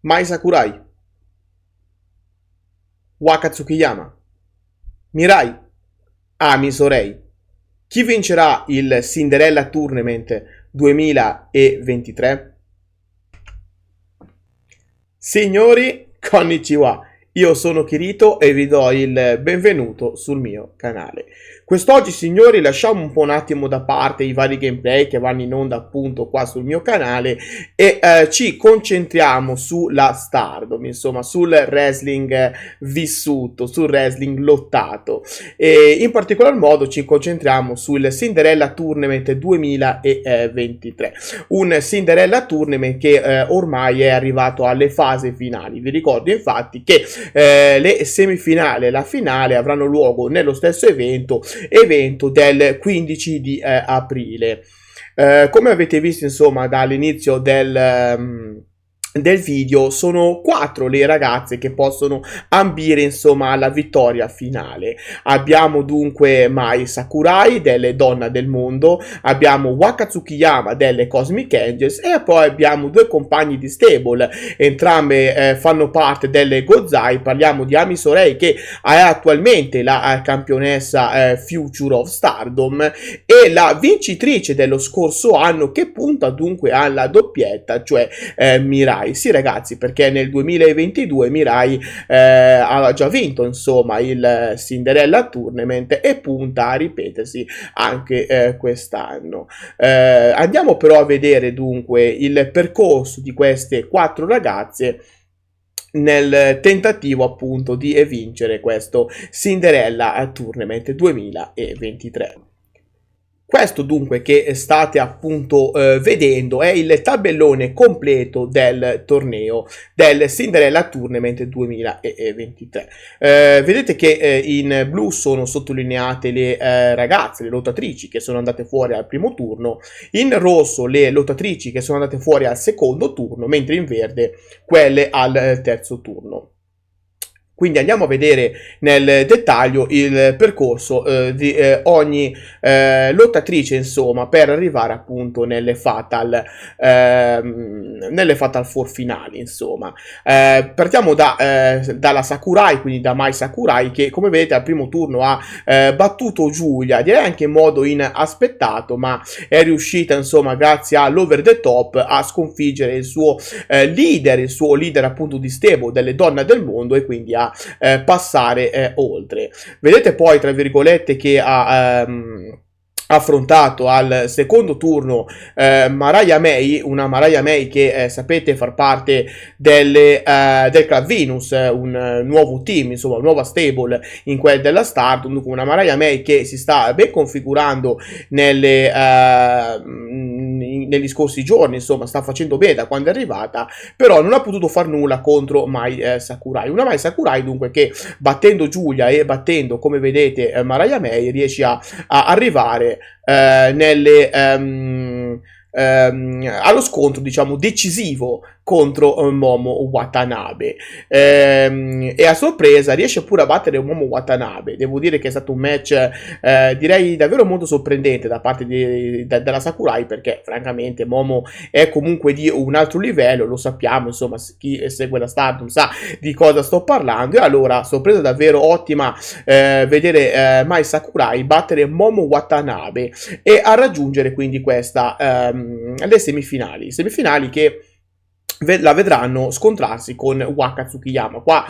Mai Sakurai, Waka Tsukiyama, Mirai, Ami Sorei. Chi vincerà il Cinderella Tournament 2023? Signori, konnichiwa, io sono Kirito e vi do il benvenuto sul mio canale. Quest'oggi, signori, lasciamo un po' un attimo da parte i vari gameplay che vanno in onda appunto qua sul mio canale e ci concentriamo sulla Stardom, insomma sul wrestling vissuto, sul wrestling lottato, e in particolar modo ci concentriamo sul Cinderella Tournament 2023, un Cinderella Tournament che ormai è arrivato alle fasi finali. Vi ricordo infatti che le semifinali e la finale avranno luogo nello stesso evento del 15 di aprile. Come avete visto, insomma, dall'inizio del video, sono 4 le ragazze che possono ambire, insomma, alla vittoria finale. Abbiamo dunque Mai Sakurai delle Donna del Mondo, abbiamo Waka Tsukiyama delle Cosmic Angels e poi abbiamo 2 compagni di stable, entrambe fanno parte delle Gozai. Parliamo di Ami Sorei, che è attualmente la campionessa Future of Stardom, e la vincitrice dello scorso anno, che punta dunque alla doppietta, cioè Mirai. Sì, ragazzi, perché nel 2022 Mirai ha già vinto, insomma, il Cinderella Tournament e punta a ripetersi anche quest'anno. Andiamo però a vedere dunque il percorso di queste 4 ragazze nel tentativo appunto di vincere questo Cinderella Tournament 2023. Questo dunque che state appunto vedendo è il tabellone completo del torneo del Cinderella Tournament 2023. Vedete che in blu sono sottolineate le ragazze, le lottatrici che sono andate fuori al primo turno, in rosso le lottatrici che sono andate fuori al secondo turno, mentre in verde quelle al terzo turno. Quindi andiamo a vedere nel dettaglio il percorso di ogni lottatrice, insomma, per arrivare appunto nelle Fatal 4 finali, insomma. Partiamo dalla Sakurai, quindi da Mai Sakurai, che come vedete al primo turno ha battuto Giulia, direi anche in modo inaspettato, ma è riuscita, insomma, grazie all'over the top a sconfiggere il suo leader appunto di stable delle Donne del Mondo, e quindi a passare oltre. Vedete poi, tra virgolette, che ha affrontato al secondo turno Mariah May, una Mariah May che sapete far parte del Club Venus, un nuovo team, insomma, una nuova stable in quella della Stardom, una Mariah May che si sta ben configurando negli scorsi giorni, insomma, sta facendo bene da quando è arrivata, però non ha potuto far nulla contro Mai Sakurai. Una Mai Sakurai dunque che, battendo Giulia e battendo, come vedete, Mariah May, riesce a arrivare allo scontro, diciamo, decisivo contro Momo Watanabe, e a sorpresa riesce pure a battere Momo Watanabe. Devo dire che è stato un match direi davvero molto sorprendente da parte della Sakurai, perché francamente Momo è comunque di un altro livello, lo sappiamo, insomma, chi segue la Stardom sa di cosa sto parlando. E allora, sorpresa davvero ottima vedere Mai Sakurai battere Momo Watanabe e a raggiungere quindi questa le semifinali che la vedranno scontrarsi con Waka Tsukiyama. Qua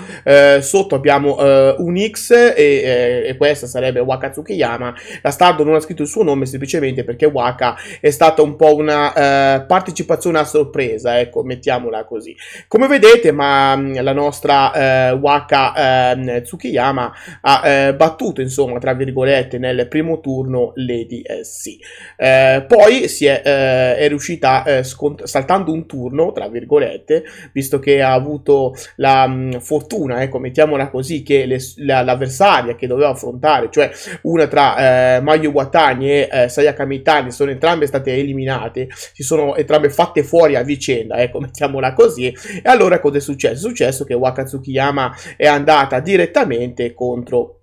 sotto abbiamo un X e questa sarebbe Waka Tsukiyama. La Stardom non ha scritto il suo nome semplicemente perché Waka è stata un po' una partecipazione a sorpresa, ecco, mettiamola così. Come vedete, ma la nostra Waka Tsukiyama ha battuto, insomma, tra virgolette, nel primo turno Lady S. Poi è riuscita saltando un turno, tra virgolette, visto che ha avuto la fortuna, ecco, mettiamola così, che l'avversaria che doveva affrontare, cioè una tra Mayu Iwatani e Sayaka Mitani, sono entrambe state eliminate, si sono entrambe fatte fuori a vicenda, ecco, mettiamola così. E allora cosa è successo? È successo che Waka Tsukiyama è andata direttamente contro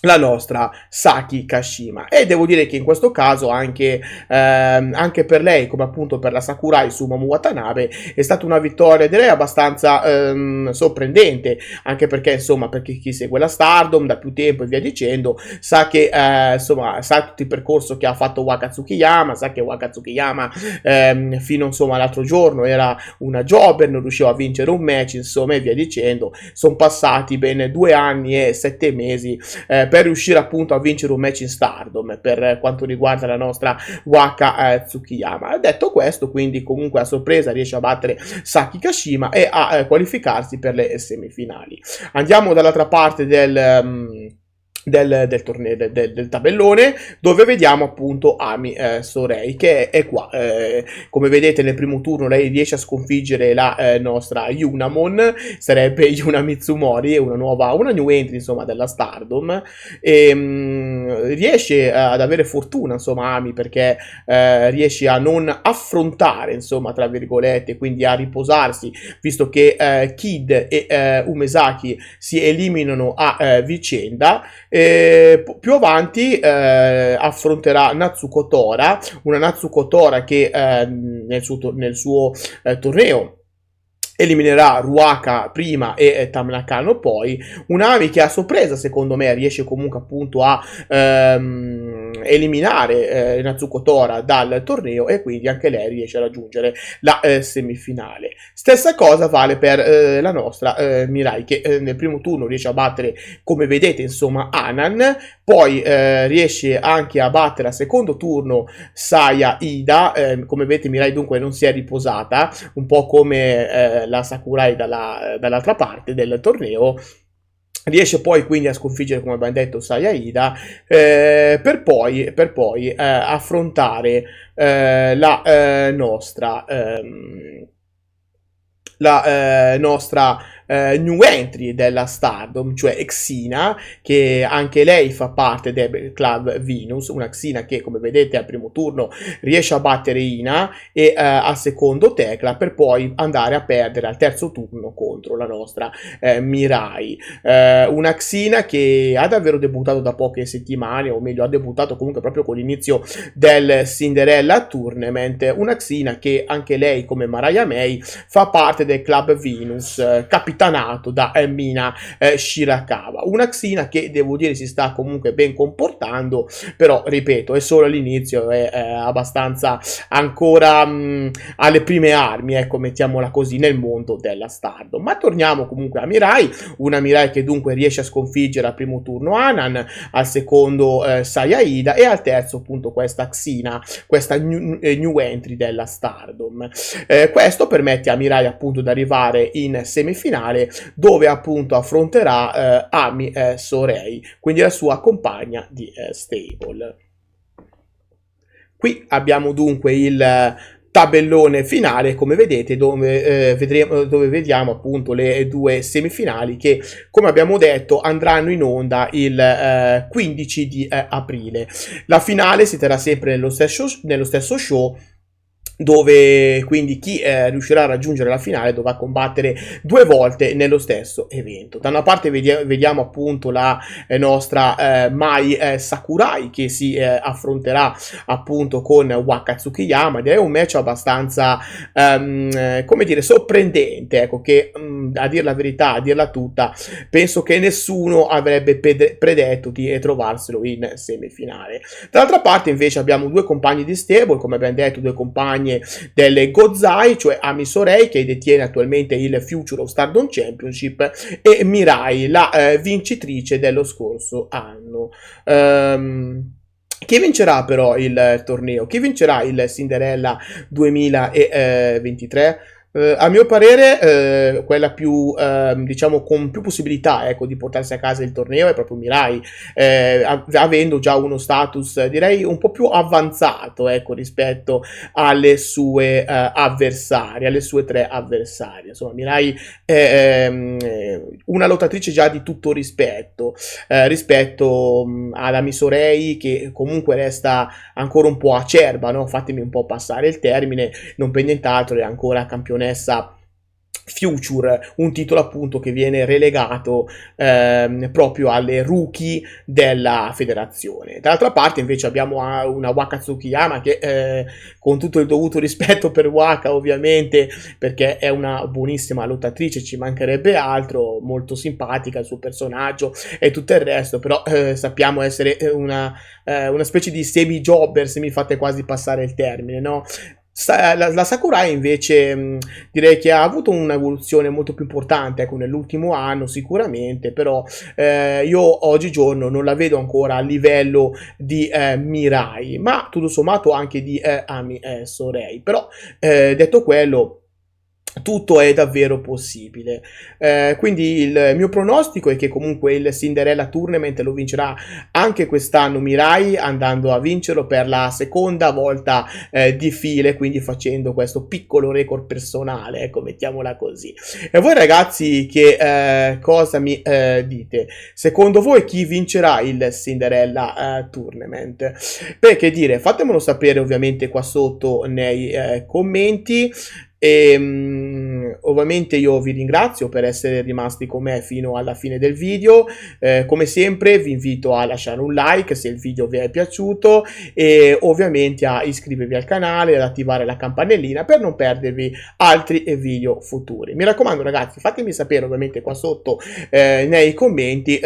la nostra Saki Kashima. E devo dire che in questo caso anche per lei, come appunto per la Sakurai su Momo Watanabe, è stata una vittoria direi abbastanza sorprendente, anche perché insomma per chi segue la Stardom da più tempo e via dicendo sa che insomma sa tutto il percorso che ha fatto Waka Tsukiyama, sa che Waka Tsukiyama fino insomma l'altro giorno era una jobber, non riusciva a vincere un match insomma e via dicendo. Sono passati bene 2 anni e 7 mesi per riuscire appunto a vincere un match in Stardom per quanto riguarda la nostra Waka Tsukiyama. Detto questo, quindi comunque a sorpresa riesce a battere Saki Kashima e a qualificarsi per le semifinali. Andiamo dall'altra parte del torneo del tabellone, dove vediamo appunto Ami Sorei che è qua. Come vedete nel primo turno lei riesce a sconfiggere la nostra Yunamon, sarebbe Yuna Mitsumori, una new entry insomma della Stardom, e riesce ad avere fortuna insomma Ami, perché riesce a non affrontare insomma tra virgolette, quindi a riposarsi, visto che Kid e Umesaki si eliminano a vicenda. Più avanti affronterà Natsuko Tora, una Natsuko Tora che nel suo torneo eliminerà Ruaka prima e Tamnakano poi. Un'Ami che a sorpresa secondo me riesce comunque appunto a eliminare Natsuko Tora dal torneo, e quindi anche lei riesce a raggiungere la semifinale. Stessa cosa vale per la nostra Mirai, che nel primo turno riesce a battere, come vedete insomma, Anan, poi riesce anche a battere al secondo turno Saya Ida. Come vedete Mirai dunque non si è riposata, un po' come la Sakurai dall'altra parte del torneo. Riesce poi quindi a sconfiggere, come abbiamo detto, Saya Ida, per poi affrontare la nostra new entry della Stardom, cioè Xina, che anche lei fa parte del club Venus, una Xina che come vedete al primo turno riesce a battere Ina e al secondo Tecla, per poi andare a perdere al terzo turno contro la nostra Mirai, una Xina che ha davvero debuttato da poche settimane, o meglio ha debuttato comunque proprio con l'inizio del Cinderella Tournament, una Xina che anche lei come Mariah May fa parte del club Venus, capitanato da Mina Shirakawa, una Xina che devo dire si sta comunque ben comportando, però ripeto è solo all'inizio, è abbastanza ancora alle prime armi, ecco, mettiamola così, nel mondo della Stardom. Ma torniamo comunque a Mirai, una Mirai che dunque riesce a sconfiggere al primo turno Anan, al secondo Saya Ida e al terzo appunto questa Xina, questa new entry della Stardom. Questo permette a Mirai appunto di arrivare in semifinale, dove appunto affronterà Ami Sorei, quindi la sua compagna di stable. Qui abbiamo dunque il tabellone finale, come vedete, dove vediamo appunto le due semifinali che, come abbiamo detto, andranno in onda il 15 di aprile. La finale si terrà sempre nello stesso show, dove quindi chi riuscirà a raggiungere la finale dovrà combattere 2 volte nello stesso evento. Da una parte vediamo appunto la nostra Mai Sakurai, che si affronterà appunto con Waka Tsukiyama, ed è un match abbastanza come dire sorprendente, ecco, che a dir la verità, a dirla tutta, penso che nessuno avrebbe predetto di trovarselo in semifinale. Dall'altra parte invece abbiamo 2 compagni di stable, come abbiamo detto, 2 compagni delle Gozai, cioè Ami Sorei, che detiene attualmente il Future of Stardom Championship, e Mirai, la vincitrice dello scorso anno. Chi vincerà però il torneo? Chi vincerà il Cinderella 2023? A mio parere quella più diciamo con più possibilità, ecco, di portarsi a casa il torneo è proprio Mirai, avendo già uno status direi un po' più avanzato, ecco, rispetto alle sue avversarie, alle sue 3 avversarie. Insomma Mirai è una lottatrice già di tutto rispetto rispetto ad Ami Sorei, che comunque resta ancora un po' acerba, no? Fatemi un po' passare il termine, non per nient'altro è ancora campionessa Future, un titolo appunto che viene relegato proprio alle rookie della federazione. Dall'altra parte invece abbiamo una Waka Tsukiyama che con tutto il dovuto rispetto per Waka ovviamente, perché è una buonissima lottatrice, ci mancherebbe altro, molto simpatica il suo personaggio e tutto il resto, però sappiamo essere una specie di semi-jobber, se mi fate quasi passare il termine, no? La Sakurai invece direi che ha avuto un'evoluzione molto più importante, ecco, nell'ultimo anno sicuramente, però io oggigiorno non la vedo ancora a livello di Mirai, ma tutto sommato anche di Ami Sorei. Però detto quello, tutto è davvero possibile. Quindi il mio pronostico è che comunque il Cinderella Tournament lo vincerà anche quest'anno Mirai, andando a vincerlo per la seconda volta di file, quindi facendo questo piccolo record personale, ecco, mettiamola così. E voi ragazzi che cosa mi dite? Secondo voi chi vincerà il Cinderella Tournament? Beh, che dire, fatemelo sapere ovviamente qua sotto nei commenti. E ovviamente io vi ringrazio per essere rimasti con me fino alla fine del video. Come sempre vi invito a lasciare un like se il video vi è piaciuto e ovviamente a iscrivervi al canale e ad attivare la campanellina per non perdervi altri video futuri. Mi raccomando ragazzi, fatemi sapere ovviamente qua sotto nei commenti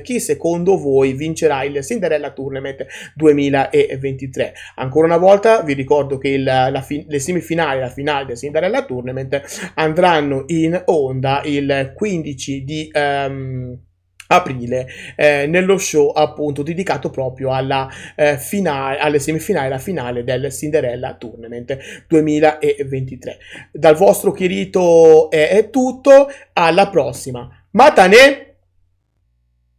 chi secondo voi vincerà il Cinderella Tournament 2023. Ancora una volta vi ricordo che le semifinali e la finale del Cinderella Tournament andranno in onda il 15 di aprile nello show appunto dedicato proprio alla finale, alle semifinali e alla finale del Cinderella Tournament 2023. Dal vostro Kirito è tutto, alla prossima. Matane!